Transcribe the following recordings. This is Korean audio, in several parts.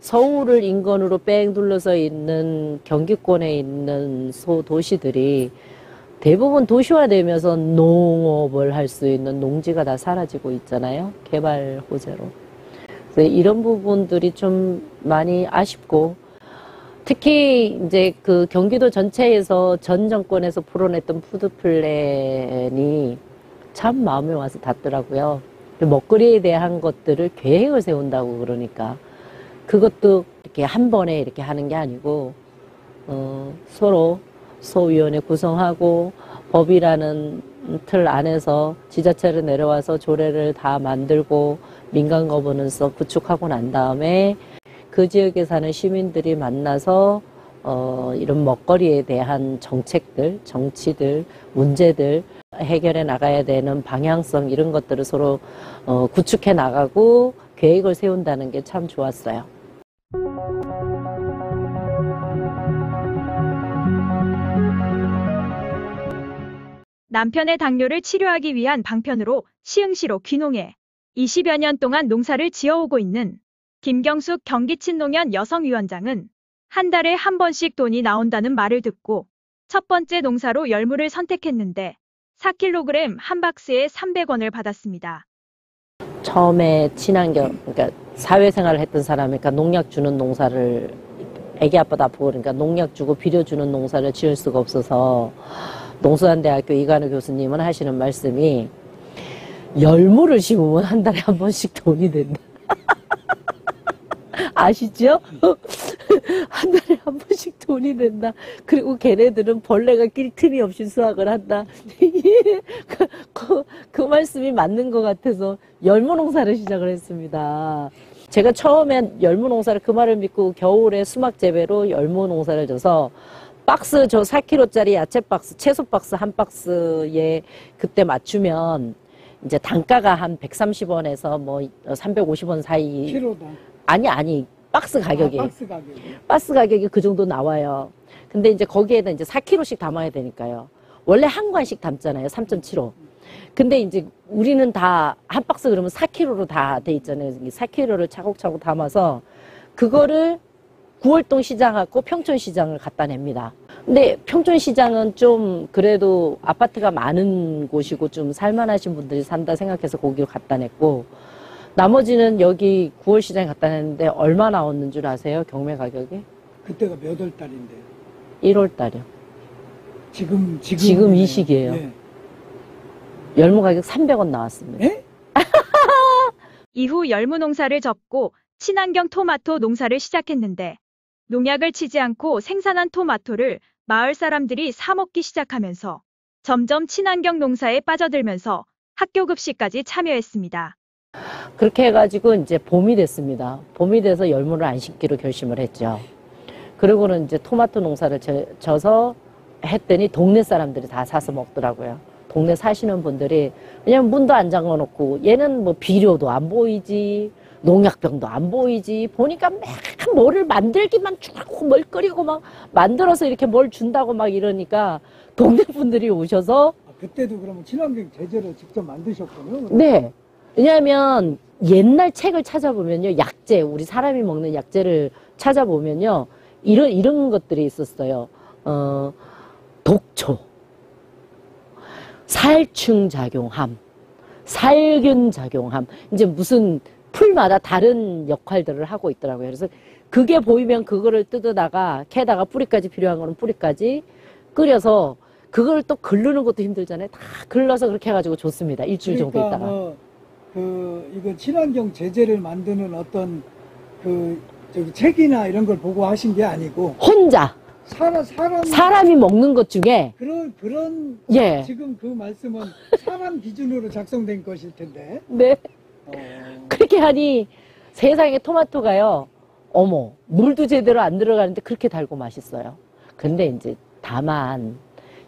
서울을 인근으로 뺑 둘러서 있는 경기권에 있는 소도시들이 대부분 도시화되면서 농업을 할 수 있는 농지가 다 사라지고 있잖아요. 개발 호재로. 그래서 이런 부분들이 좀 많이 아쉽고, 특히 이제 그 경기도 전체에서 전 정권에서 풀어냈던 푸드 플랜이 참 마음에 와서 닿더라고요. 먹거리에 대한 것들을 계획을 세운다고 그러니까 그것도 이렇게 한 번에 이렇게 하는 게 아니고 서로 소위원회 구성하고 법이라는 틀 안에서 지자체를 내려와서 조례를 다 만들고 민간 거버넌스 구축하고 난 다음에 그 지역에 사는 시민들이 만나서 이런 먹거리에 대한 정책들, 정치들, 문제들 해결해 나가야 되는 방향성 이런 것들을 서로 구축해 나가고 계획을 세운다는 게 참 좋았어요. 남편의 당뇨를 치료하기 위한 방편으로 시흥시로 귀농해 20여 년 동안 농사를 지어오고 있는 김경숙 경기친농연 여성위원장은 한 달에 한 번씩 돈이 나온다는 말을 듣고 첫 번째 농사로 열무를 선택했는데 4kg 한 박스에 300원을 받았습니다. 처음에 친환경, 그러니까 사회생활을 했던 사람이니까 농약 주는 농사를, 애기 아빠도 아프고 그러니까 농약 주고 비료 주는 농사를 지을 수가 없어서 농수산대학교 이관우 교수님은 하시는 말씀이 열무를 심으면 한 달에 한 번씩 돈이 된다. 아시죠? 한 달에 한 번씩 돈이 된다. 그리고 걔네들은 벌레가 낄 틈이 없이 수확을 한다. 그 말씀이 맞는 것 같아서 열무 농사를 시작을 했습니다. 제가 처음에 열무 농사를 그 말을 믿고 겨울에 수막 재배로 열무 농사를 져서 박스 저 4kg짜리 야채 박스, 채소 박스 한 박스에 그때 맞추면 이제 단가가 한 130원에서 뭐 350원 사이. 키로당. 아니, 박스 가격이. 박스 가격이. 박스 가격이 그 정도 나와요. 근데 이제 거기에다 이제 4kg씩 담아야 되니까요. 원래 한 관씩 담잖아요. 3.75. 근데 이제 우리는 다 한 박스 그러면 4kg로 다 돼 있잖아요. 4kg를 차곡차곡 담아서 그거를 구월동 시장하고 평촌시장을 갖다 냅니다. 근데 평촌시장은 좀 그래도 아파트가 많은 곳이고 좀 살만하신 분들이 산다 생각해서 거기로 갖다 냈고, 나머지는 여기 9월시장에 갖다 냈는데 얼마 나왔는 줄 아세요? 경매 가격이? 그때가 몇 월 달인데요? 1월 달이요. 지금 이 시기예요. 네. 열무 가격 300원 나왔습니다. 네? 이후 열무 농사를 접고 친환경 토마토 농사를 시작했는데 농약을 치지 않고 생산한 토마토를 마을 사람들이 사 먹기 시작하면서 점점 친환경 농사에 빠져들면서 학교 급식까지 참여했습니다. 그렇게 해가지고 이제 봄이 됐습니다. 봄이 돼서 열무를 안 심기로 결심을 했죠. 그리고는 이제 토마토 농사를 져서 했더니 동네 사람들이 다 사서 먹더라고요. 동네 사시는 분들이, 왜냐면 문도 안 잠궈 놓고 얘는 뭐 비료도 안 보이지, 농약병도 안 보이지, 보니까 막 뭐를 만들기만 주고 뭘 끓이고 막 만들어서 이렇게 뭘 준다고 막 이러니까 동네 분들이 오셔서. 그때도 그러면 친환경 제재를 직접 만드셨군요. 네. 왜냐하면 옛날 책을 찾아보면요, 약재, 우리 사람이 먹는 약재를 찾아보면요, 이런 것들이 있었어요. 독초, 살충작용함, 살균작용함, 이제 무슨 풀마다 다른 역할들을 하고 있더라고요. 그래서 그게 보이면 그거를 뜯어다가 캐다가 뿌리까지 필요한 거는 뿌리까지 끓여서 그걸 또 글르는 것도 힘들잖아요. 다 글러서 그렇게 해가지고 좋습니다. 일주일 정도 있다가. 이거 친환경 제재를 만드는 어떤 책이나 이런 걸 보고 하신 게 아니고 혼자 사람이 먹는 것 중에 그런 예. 지금 그 말씀은 사람 기준으로 작성된 것일 텐데. 네. 그렇게 하니 세상에 토마토가요, 어머, 물도 제대로 안 들어가는데 그렇게 달고 맛있어요. 근데 이제 다만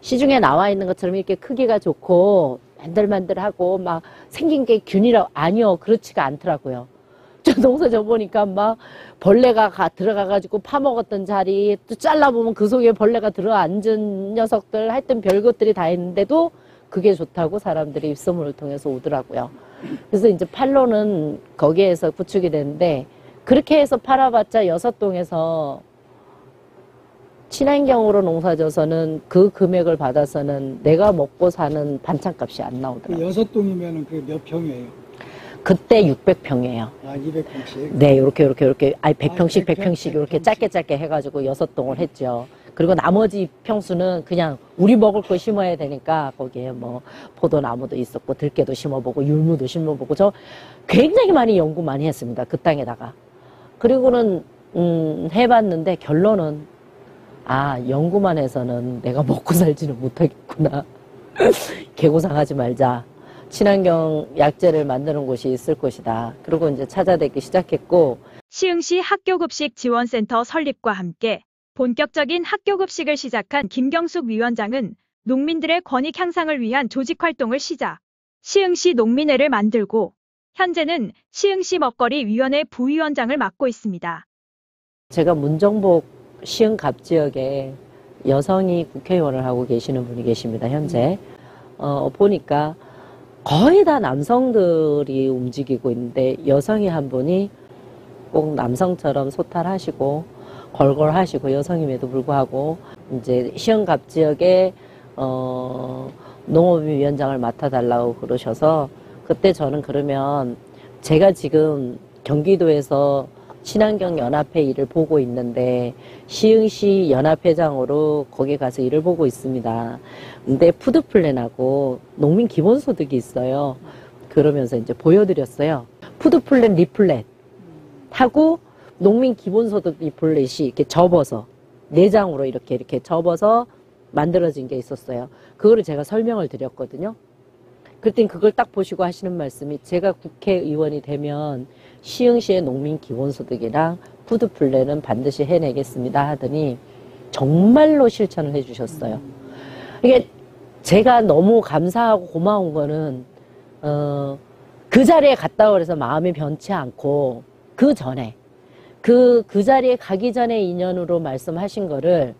시중에 나와 있는 것처럼 이렇게 크기가 좋고 만들만들하고 막 생긴 게 균이라고, 아니요, 그렇지가 않더라고요. 저 농사 져보니까 막 벌레가 들어가가지고 파먹었던 자리, 또 잘라보면 그 속에 벌레가 들어앉은 녀석들, 하여튼 별것들이 다 있는데도 그게 좋다고 사람들이 입소문을 통해서 오더라고요. 그래서 이제 판로는 거기에서 구축이 됐는데, 그렇게 해서 팔아봤자 여섯동에서 친환경으로 농사져서는 그 금액을 받아서는 내가 먹고 사는 반찬값이 안 그 나오더라고요. 6동이면은 그 몇 평이에요? 그때 600평이에요. 아, 200평씩. 네, 요렇게, 아니, 100평씩, 아, 100평, 100평씩, 이렇게 100평씩. 짧게 해가지고 6동을 했죠. 그리고 나머지 평수는 그냥 우리 먹을 거 심어야 되니까 거기에 뭐 포도나무도 있었고 들깨도 심어보고 율무도 심어보고 저 굉장히 많이 연구 많이 했습니다. 그 땅에다가. 그리고는, 해봤는데 결론은 연구만 해서는 내가 먹고 살지는 못하겠구나. 개고생하지 말자. 친환경 약재를 만드는 곳이 있을 것이다. 그리고 이제 찾아뵙기 시작했고, 시흥시 학교급식 지원센터 설립과 함께 본격적인 학교급식을 시작한 김경숙 위원장은 농민들의 권익 향상을 위한 조직 활동을 시작. 시흥시 농민회를 만들고 현재는 시흥시 먹거리 위원회 부위원장을 맡고 있습니다. 제가 문정복 시흥갑 지역에 여성이 국회의원을 하고 계시는 분이 계십니다, 현재. 보니까 거의 다 남성들이 움직이고 있는데 여성이 한 분이 꼭 남성처럼 소탈하시고 걸걸하시고 여성임에도 불구하고 이제 시흥갑 지역에 농업위원장을 맡아달라고 그러셔서 그때 저는 그러면 제가 지금 경기도에서 친환경 연합회 일을 보고 있는데 시흥시 연합회장으로 거기 가서 일을 보고 있습니다. 근데 푸드플랜하고 농민 기본소득이 있어요. 그러면서 이제 보여드렸어요. 푸드플랜 리플렛 하고 농민 기본소득 리플렛이 이렇게 접어서 내장으로 이렇게 접어서 만들어진 게 있었어요. 그거를 제가 설명을 드렸거든요. 그랬더니 그걸 딱 보시고 하시는 말씀이 제가 국회의원이 되면 시흥시의 농민 기본소득이랑 푸드플랜은 반드시 해내겠습니다 하더니 정말로 실천을 해주셨어요. 이게 제가 너무 감사하고 고마운 거는 그 자리에 갔다 그래서 마음이 변치 않고 그 전에 그 자리에 가기 전에 인연으로 말씀하신 거를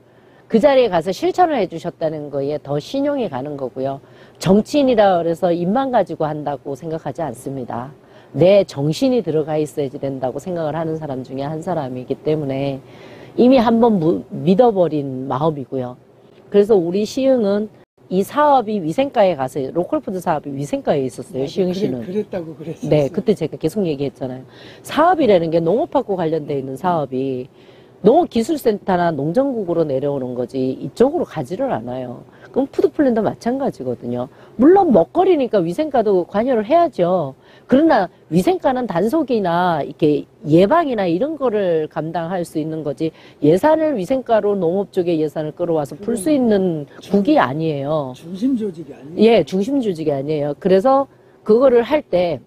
그 자리에 가서 실천을 해주셨다는 거에 더 신용이 가는 거고요. 정치인이라 그래서 입만 가지고 한다고 생각하지 않습니다. 내 정신이 들어가 있어야지 된다고 생각을 하는 사람 중에 한 사람이기 때문에 이미 한번 믿어버린 마음이고요. 그래서 우리 시흥은 이 사업이 위생과에 가서 로컬푸드 사업이 위생과에 있었어요. 시흥시는. 그랬다고 그랬어요. 네, 그때 제가 계속 얘기했잖아요. 사업이라는 게 농업하고 관련되어 있는 사업이 농업기술센터나 농정국으로 내려오는 거지 이쪽으로 가지를 않아요. 그럼 푸드플랜도 마찬가지거든요. 물론 먹거리니까 위생과도 관여를 해야죠. 그러나 위생과는 단속이나 이렇게 예방이나 이런 거를 감당할 수 있는 거지 예산을 위생과로 농업 쪽에 예산을 끌어와서 풀 수 있는 국이 아니에요. 중심 조직이 아니에요. 예, 중심 조직이 아니에요. 그래서 그거를 할 때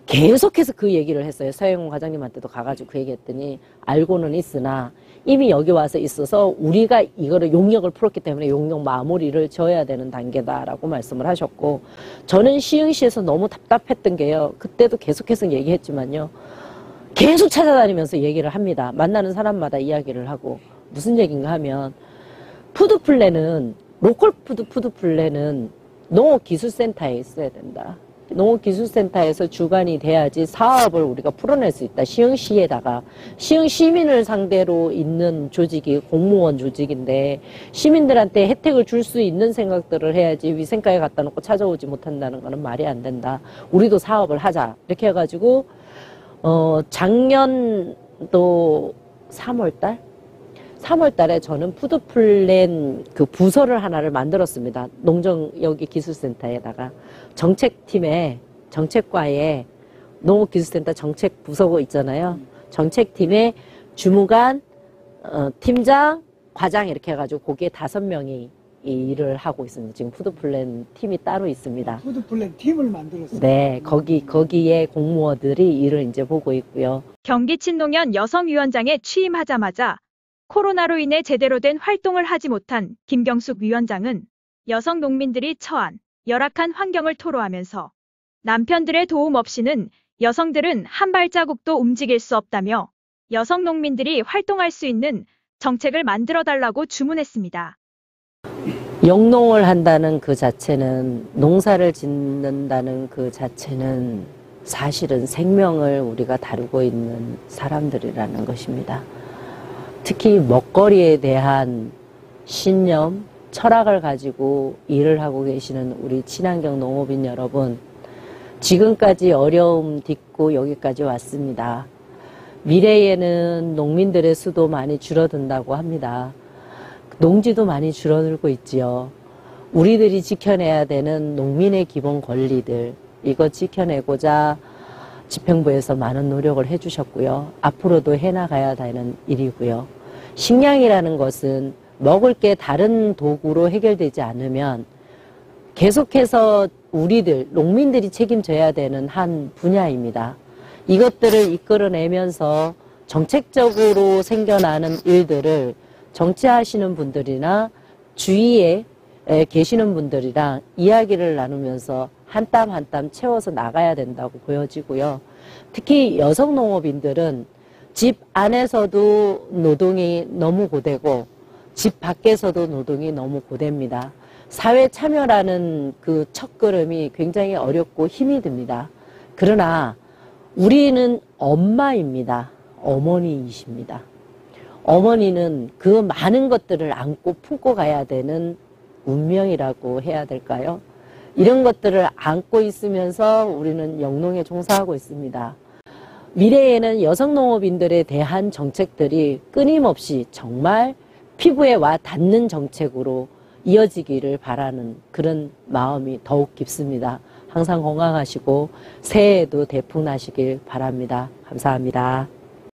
계속해서 그 얘기를 했어요. 서영훈 과장님한테도 가가지고 그 얘기했더니 알고는 있으나 이미 여기 와서 있어서 우리가 이거를 용역을 풀었기 때문에 용역 마무리를 지어야 되는 단계다라고 말씀을 하셨고 저는 시흥시에서 너무 답답했던 게요. 그때도 계속해서 얘기했지만요. 계속 찾아다니면서 얘기를 합니다. 만나는 사람마다 이야기를 하고 무슨 얘기인가 하면 푸드플랜은 로컬 푸드플랜은 농업기술센터에 있어야 된다. 농업기술센터에서 주관이 돼야지 사업을 우리가 풀어낼 수 있다. 시흥시에다가 시흥 시민을 상대로 있는 조직이 공무원 조직인데 시민들한테 혜택을 줄 수 있는 생각들을 해야지 위생과에 갖다 놓고 찾아오지 못한다는 거는 말이 안 된다. 우리도 사업을 하자. 이렇게 해가지고 작년도 3월 달에 저는 푸드플랜 그 부서를 하나를 만들었습니다. 여기 기술센터에다가 정책팀에, 정책과에 농업기술센터 정책부서가 있잖아요. 정책팀에 주무관, 팀장, 과장 이렇게 해가지고 거기에 5명이 이 일을 하고 있습니다. 지금 푸드플랜 팀이 따로 있습니다. 푸드플랜 팀을 만들었어요. 네, 거기에 공무원들이 일을 이제 보고 있고요. 경기 친농연 여성위원장에 취임하자마자 코로나로 인해 제대로 된 활동을 하지 못한 김경숙 위원장은 여성 농민들이 처한 열악한 환경을 토로하면서 남편들의 도움 없이는 여성들은 한 발자국도 움직일 수 없다며 여성 농민들이 활동할 수 있는 정책을 만들어달라고 주문했습니다. 영농을 한다는 그 자체는 농사를 짓는다는 그 자체는 사실은 생명을 우리가 다루고 있는 사람들이라는 것입니다. 특히 먹거리에 대한 신념, 철학을 가지고 일을 하고 계시는 우리 친환경 농업인 여러분, 지금까지 어려움 딛고 여기까지 왔습니다. 미래에는 농민들의 수도 많이 줄어든다고 합니다. 농지도 많이 줄어들고 있지요. 우리들이 지켜내야 되는 농민의 기본 권리들, 이거 지켜내고자 집행부에서 많은 노력을 해주셨고요. 앞으로도 해나가야 되는 일이고요. 식량이라는 것은 먹을 게 다른 도구로 해결되지 않으면 계속해서 우리들, 농민들이 책임져야 되는 한 분야입니다. 이것들을 이끌어내면서 정책적으로 생겨나는 일들을 정치하시는 분들이나 주위에 계시는 분들이랑 이야기를 나누면서 한 땀 한 땀 채워서 나가야 된다고 보여지고요. 특히 여성 농업인들은 집 안에서도 노동이 너무 고되고 집 밖에서도 노동이 너무 고됩니다. 사회 참여라는 그 첫걸음이 굉장히 어렵고 힘이 듭니다. 그러나 우리는 엄마입니다. 어머니이십니다. 어머니는 그 많은 것들을 안고 품고 가야 되는 운명이라고 해야 될까요? 이런 것들을 안고 있으면서 우리는 영농에 종사하고 있습니다. 미래에는 여성 농업인들에 대한 정책들이 끊임없이 정말 피부에 와 닿는 정책으로 이어지기를 바라는 그런 마음이 더욱 깊습니다. 항상 건강하시고 새해에도 대풍 나시길 바랍니다. 감사합니다.